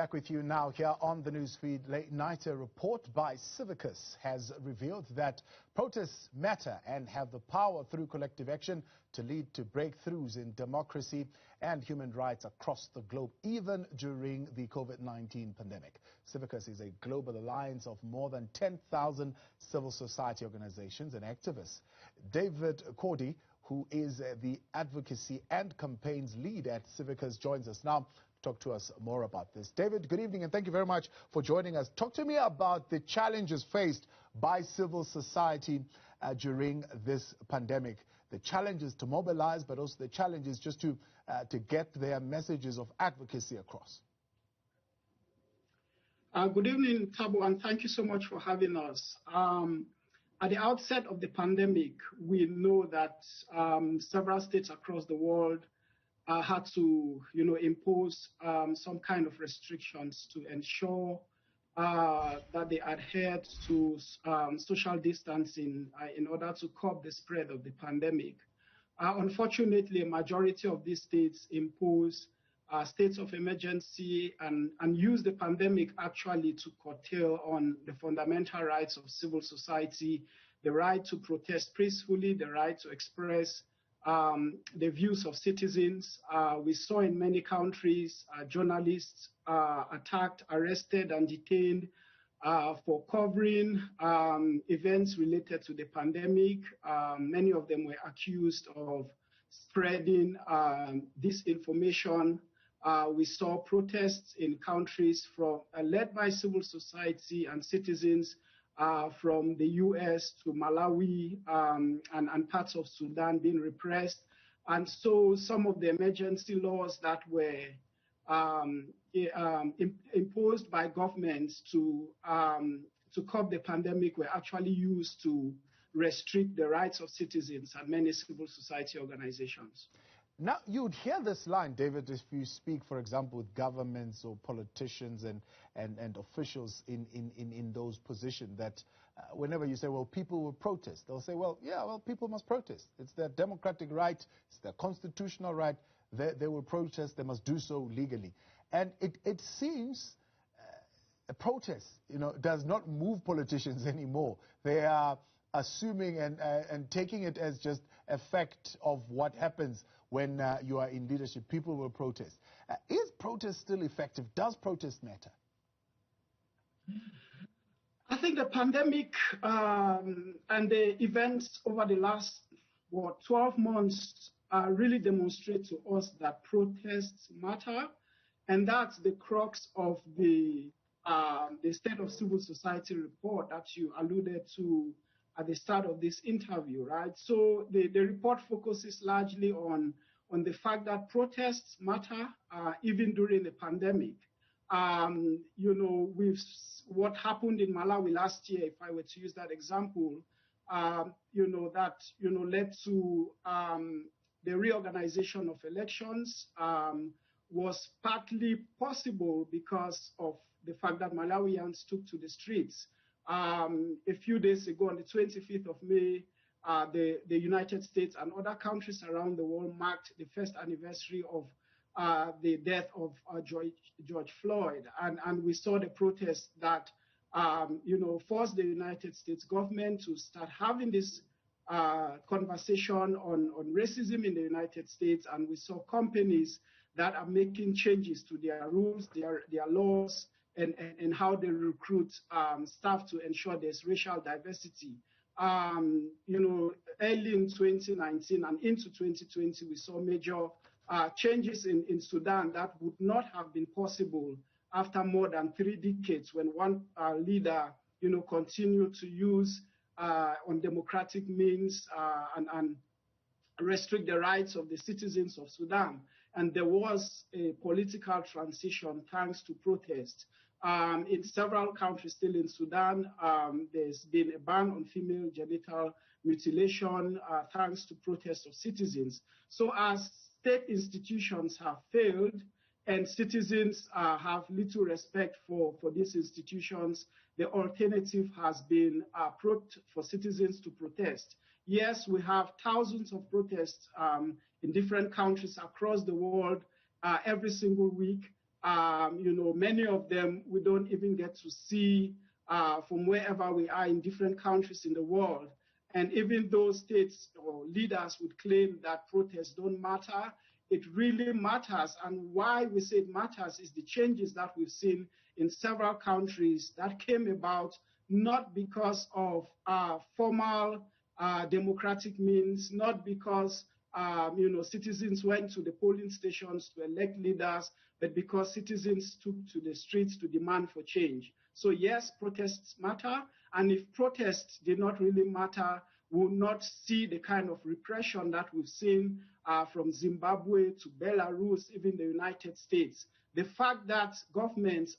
Back with you now here on the newsfeed. Late night, a report by CIVICUS has revealed that protests matter and have the power through collective action to lead to breakthroughs in democracy and human rights across the globe, even during the COVID-19 pandemic. CIVICUS is a global alliance of more than 10,000 civil society organizations and activists. David Kode, who is the advocacy and campaigns lead at CIVICUS, joins us now. Talk to us more about this. David, good evening and thank you very much for joining us. Talk to me about the challenges faced by civil society during this pandemic. The challenges to mobilize, but also the challenges just to get their messages of advocacy across. Good evening, Thabo, and thank you so much for having us. At the outset of the pandemic, we know that several states across the world had to, impose some kind of restrictions to ensure that they adhered to social distancing in order to curb the spread of the pandemic. Unfortunately, a majority of these states impose states of emergency and use the pandemic actually to curtail on the fundamental rights of civil society, the right to protest peacefully, the right to express the views of citizens. We saw in many countries journalists attacked, arrested, and detained for covering events related to the pandemic. Many of them were accused of spreading disinformation. We saw protests in countries led by civil society and citizens from the US to Malawi and parts of Sudan being repressed. And so some of the emergency laws that were imposed by governments to curb the pandemic were actually used to restrict the rights of citizens and many civil society organizations. Now, you'd hear this line, David, if you speak, for example, with governments or politicians and officials in those positions, that whenever you say, well, people will protest, they'll say, well, yeah, well, people must protest. It's their democratic right, it's their constitutional right. They will protest, they must do so legally. And it seems a protest, does not move politicians anymore. They are assuming and taking it as just a fact of what happens when you are in leadership. People will protest. Is protest still effective? Does protest matter? I think the pandemic and the events over the last 12 months really demonstrate to us that protests matter, and that's the crux of the State of Civil Society report that you alluded to at the start of this interview, right? So the report focuses largely on the fact that protests matter even during the pandemic. With what happened in Malawi last year, if I were to use that example, led to the reorganization of elections was partly possible because of the fact that Malawians took to the streets. A few days ago, on the 25th of May, the United States and other countries around the world marked the first anniversary of the death of George Floyd. And we saw the protests that, forced the United States government to start having this conversation on racism in the United States. And we saw companies that are making changes to their rules, their laws, and how they recruit staff to ensure there's racial diversity. Early in 2019 and into 2020, we saw major changes in Sudan that would not have been possible after more than 3 decades when one leader, continued to use undemocratic means and restrict the rights of the citizens of Sudan. And there was a political transition thanks to protest. In several countries still in Sudan, there's been a ban on female genital mutilation thanks to protests of citizens. So as state institutions have failed and citizens have little respect for these institutions, the alternative has been for citizens to protest. Yes, we have thousands of protests in different countries across the world every single week. Many of them we don't even get to see from wherever we are in different countries in the world. And even though states or leaders would claim that protests don't matter, it really matters. And why we say it matters is the changes that we've seen in several countries that came about not because of formal democratic means, not because citizens went to the polling stations to elect leaders, but because citizens took to the streets to demand for change. So yes, protests matter, and if protests did not really matter, we will not see the kind of repression that we've seen from Zimbabwe to Belarus, even the United States. The fact that governments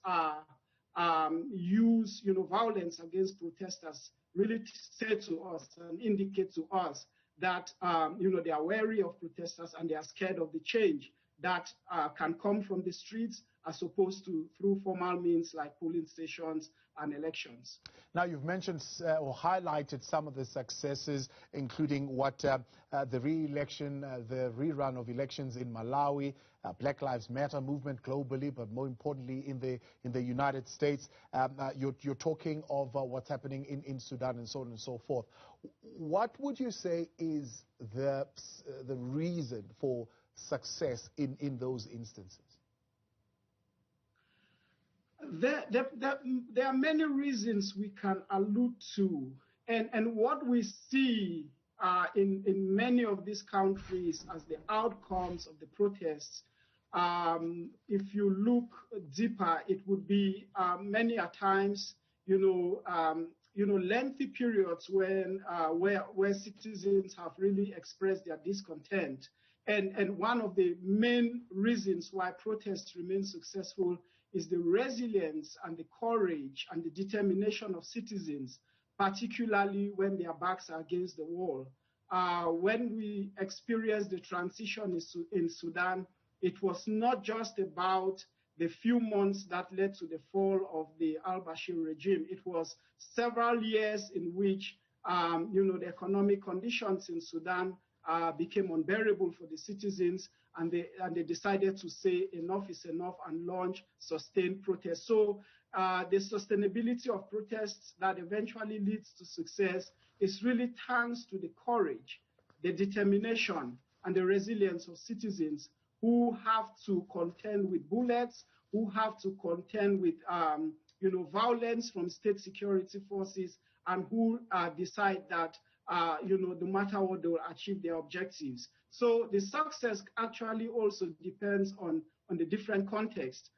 use violence against protesters really say to us and indicate to us that they are wary of protesters and they are scared of the change that can come from the streets as opposed to through formal means like polling stations and elections. Now, you've mentioned or highlighted some of the successes, including what the re-election, the rerun of elections in Malawi, Black Lives Matter movement globally, but more importantly in the United States. You're talking of what's happening in Sudan and so on and so forth. What would you say is the reason for success in those instances? There are many reasons we can allude to, and what we see in many of these countries as the outcomes of the protests, if you look deeper, it would be many a times, lengthy periods when where citizens have really expressed their discontent, and one of the main reasons why protests remain successful is the resilience and the courage and the determination of citizens, particularly when their backs are against the wall. When we experienced the transition in Sudan, it was not just about the few months that led to the fall of the al-Bashir regime. It was several years in which the economic conditions in Sudan became unbearable for the citizens, and they decided to say enough is enough and launch sustained protests. So the sustainability of protests that eventually leads to success is really thanks to the courage, the determination, and the resilience of citizens who have to contend with bullets, who have to contend with violence from state security forces, and who decide that no matter what, they will achieve their objectives. So the success actually also depends on the different contexts.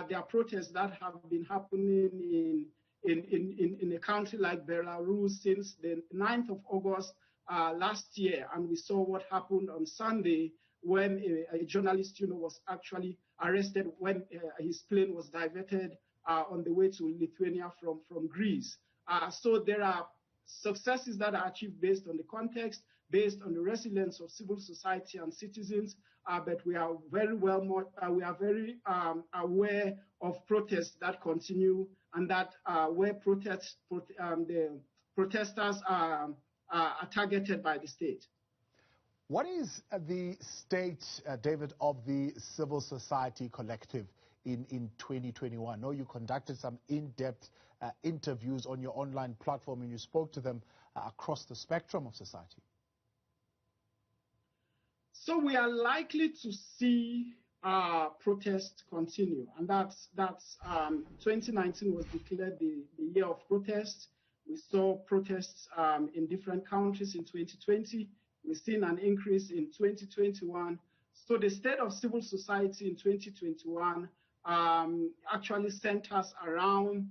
There are protests that have been happening in a country like Belarus since the 9th of August last year, and we saw what happened on Sunday when a journalist was actually arrested when his plane was diverted on the way to Lithuania from Greece. So there are successes that are achieved based on the context, based on the resilience of civil society and citizens, but we are very aware of protests that continue, and that where the protesters are targeted by the state. What is the state, David, of the civil society collective in 2021? I know you conducted some in-depth interviews on your online platform, and you spoke to them across the spectrum of society. So we are likely to see protests continue, and that's 2019 was declared the year of protests. We saw protests in different countries in 2020. We've seen an increase in 2021. So the state of civil society in 2021 actually centers around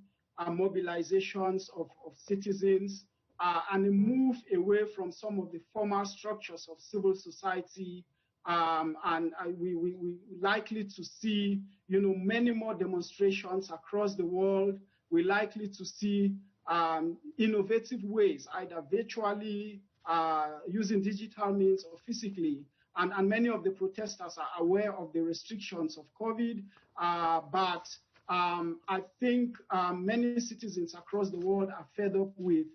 mobilizations of citizens and a move away from some of the formal structures of civil society. And we likely to see, many more demonstrations across the world. We're likely to see innovative ways, either virtually, using digital means, or physically. And many of the protesters are aware of the restrictions of COVID, but I think many citizens across the world are fed up with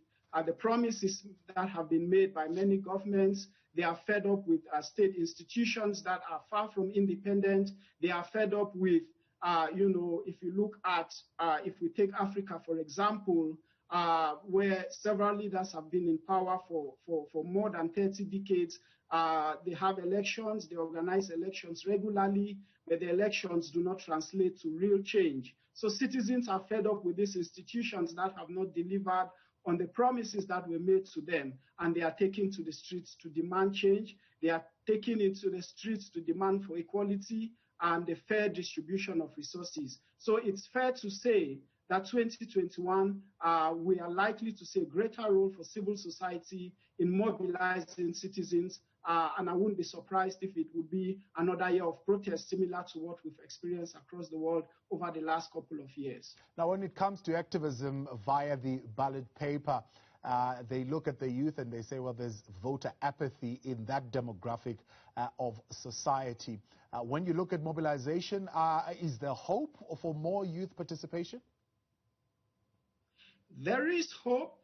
the promises that have been made by many governments. They are fed up with state institutions that are far from independent. They are fed up with if you look at, if we take Africa, for example, where several leaders have been in power for more than 30 decades, they have elections, they organize elections regularly, but the elections do not translate to real change. So citizens are fed up with these institutions that have not delivered on the promises that were made to them, and they are taking to the streets to demand change. They are taking into the streets to demand for equality and the fair distribution of resources. So it's fair to say that 2021, we are likely to see a greater role for civil society in mobilizing citizens, and I wouldn't be surprised if it would be another year of protest similar to what we've experienced across the world over the last couple of years. Now, when it comes to activism via the ballot paper, they look at the youth and they say, well, there's voter apathy in that demographic of society. When you look at mobilization, is there hope for more youth participation? There is hope.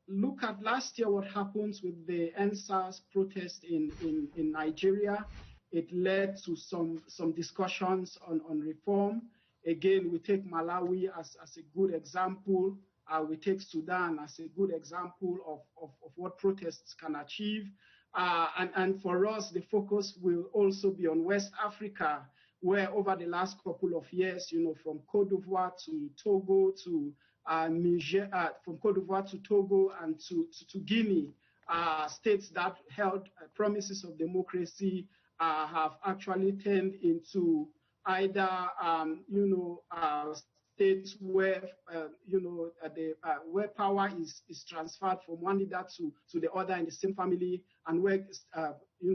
Look at last year what happens with the NSAS protest in Nigeria. It led to some discussions on reform. Again, we take Malawi as a good example. We take Sudan as a good example of what protests can achieve. And for us, the focus will also be on West Africa, where over the last couple of years, from Cote d'Ivoire to Togo to Niger, from Cote d'Ivoire to Togo and to Guinea, states that held promises of democracy have actually turned into either, states where, where power is transferred from one leader to the other in the same family, and where,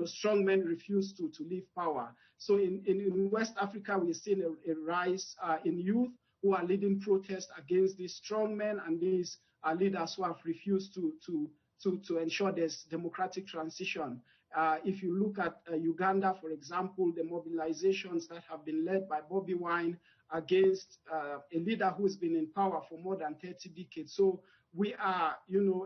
strong men refuse to leave power. So in West Africa, we're seeing a rise in youth who are leading protests against these strong men and these leaders who have refused to ensure there's democratic transition. If you look at Uganda, for example, the mobilizations that have been led by Bobi Wine against a leader who's been in power for more than 30 decades. So we are,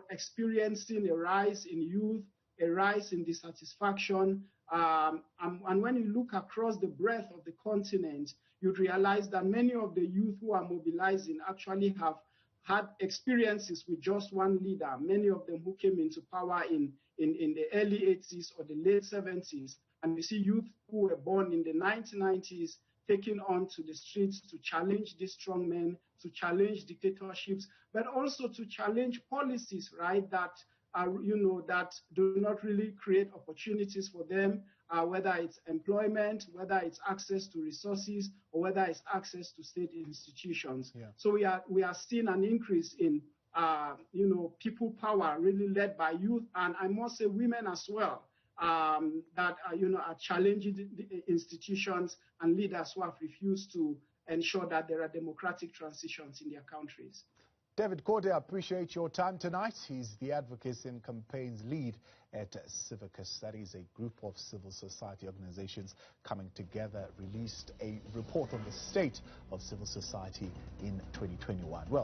experiencing a rise in youth, a rise in dissatisfaction. And when you look across the breadth of the continent, you'd realize that many of the youth who are mobilizing actually have had experiences with just one leader, many of them who came into power in the early 80s or the late 70s. And we see youth who were born in the 1990s taking on to the streets to challenge these strong men, to challenge dictatorships, but also to challenge policies, right, that that do not really create opportunities for them, whether it's employment, whether it's access to resources, or whether it's access to state institutions. Yeah. So we are seeing an increase in people power really led by youth, and I must say women as well, that are challenging the institutions and leaders who have refused to ensure that there are democratic transitions in their countries. David Kode, I appreciate your time tonight. He's the Advocacy and Campaigns lead at CIVICUS. That is a group of civil society organizations coming together, released a report on the state of civil society in 2021. Well,